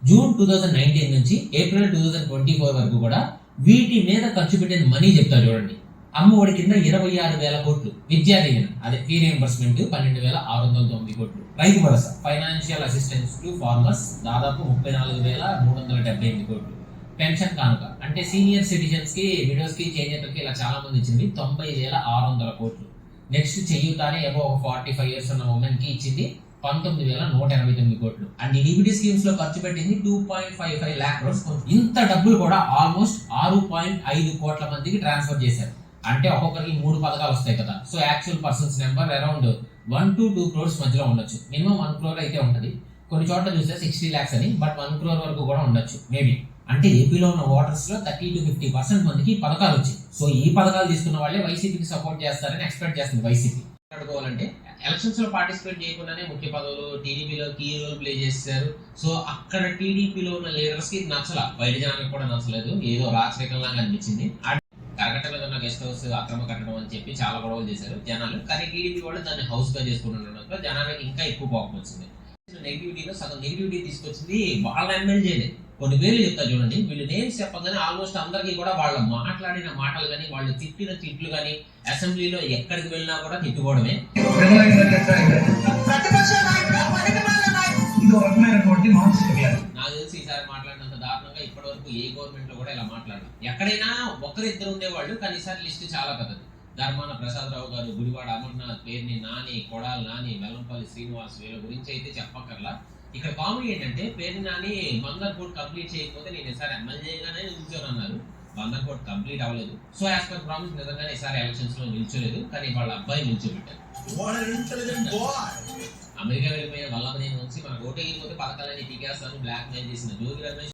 June 2019 నుంచి April 2024 వరకు కూడా వీటి మీద ఖర్చు పెట్టిన మనీ చెప్తా చూడండి. అమ్మఒడి కింద 26,000 కోట్లు, విద్యా దీవెన అదే ఫీ రియంబర్స్మెంట్ 12,609 కోట్లు, Rythu Bharosa financial assistance to farmers దాదాపు 34,378 కోట్లు, పెన్షన్ కానుక అంటే సీనియర్ సిటిజన్స్ కి, విడోస్ కి, చేనేతలకి ఇలా చాలా మంది ఇచ్చింది 90,600 కోట్లు. నెక్స్ట్ చెయ్యుతానే ఏవో ఒక 45 years ఉన్న ఉమెన్ కి ఇచ్చింది 19,189 కోట్లు. అండ్ డిబిటీ స్కీమ్స్ లో ఖర్చు పెట్టింది 2.55 lakh crores. ఇంత డబ్బులు కూడా ఆల్మోస్ట్ 6.5 కోట్ల మందికి ట్రాన్స్ఫర్ చేశారు. అంటే ఒక్కొక్కరికి 3 పథకాలు వస్తాయి కదా. So actual persons number around 1 to 2 crores మధ్యలో ఉండొచ్చు. మినిమం 1 crore అయితే ఉంటది. కొన్ని చోట్ల చూస్తే 60 lakhs అని, బట్ 1 crore వరకు కూడా ఉండొచ్చు మేబీ. అంటే ఏపీలో ఉన్న ఓటర్స్ లో 30 to 50% మందికి పథకాలు వచ్చాయి. సో ఈ పథకాలు తీసుకున్న వాళ్ళే వైసీపీకి సపోర్ట్ చేస్తారని ఎక్స్పెక్ట్ చేస్తుంది వైసీపీ. అడుకోవాలంటే ఎలక్షన్స్ లో పార్టిసిపేట్ చేయకుండానే ముఖ్య పదవులు టీడీపీలో కీ రోల్ ప్లే చేశారు. సో అక్కడ టీడీపీలో ఉన్న లీడర్స్ కి నచ్చల, బయట జనానికి కూడా నచ్చలేదు, ఏదో రాచరికంలాగా అనిపించింది. కరకట్ట మీద ఉన్న గెస్ట్ హౌస్ అక్రమ కట్టడం అని చెప్పి చాలా గొడవలు చేశారు జనాలు. కానీ టీడీపీ వాళ్ళు దాన్ని హౌస్ గా చేసుకుంటుండడంతో జనానికి ఇంకా ఎక్కువ కోపం వచ్చింది. నెగిటివిటీలో సగం నెగిటివిటీ తీసుకొచ్చింది వాళ్ళ ఎమ్మెల్యేలే. కొన్ని పేర్లు చెప్తా చూడండి. వీళ్ళు నేమ్స్ చెప్పగానే ఆల్మోస్ట్ అందరికీ కూడా వాళ్ళ మాట్లాడిన మాటలు కానీ, వాళ్ళు తిట్టిన తిట్లు కానీ, అసెంబ్లీలో ఎక్కడికి వెళ్ళినా కూడా తిట్టుకోవడమే. నాకు తెలిసి ఈసారి మాట్లాడినంత దారుణంగా ఇప్పటి వరకు ఏ గవర్నమెంట్ లో కూడా ఇలా మాట్లాడారు. ఎక్కడైనా ఒకరిద్దరు ఉండేవాళ్ళు, కానీ ఈసారి లిస్ట్ చాలా పెద్దది. ధర్మాన ప్రసాదరావు గారు, గుడివాడ అమర్నాథ్, పేర్ని నాని, కొడాలి నాని, వెల్లంపల్లి శ్రీనివాస్, వీళ్ళ గురించి అయితే చెప్పక్కర్లా. ఇక్కడ కామెడీ ఏంటంటే పేర్ని నాని బందర్ కోడ్ కంప్లీట్ చేయకపోతే నేను ఈసారి ఎమ్మెల్యేగానే నిల్చోనన్నారు. బందర్ కోడ్ కంప్లీట్ అవ్వలేదు. సో యాజ్ పర్ ప్రామిస్ నిజంగానే ఈసారి ఎలక్షన్స్ లో నిల్చోలేదు, కానీ వాళ్ళ అబ్బాయి నిల్చోబెట్టారు. అమెరికా వెళ్ళిపోయిన వల్లభనేని వంశీ మన ఓటేయకపోతే పథకాలని పీకేస్తాను బ్లాక్ మెయిల్ చేసిన జోగి రమేష్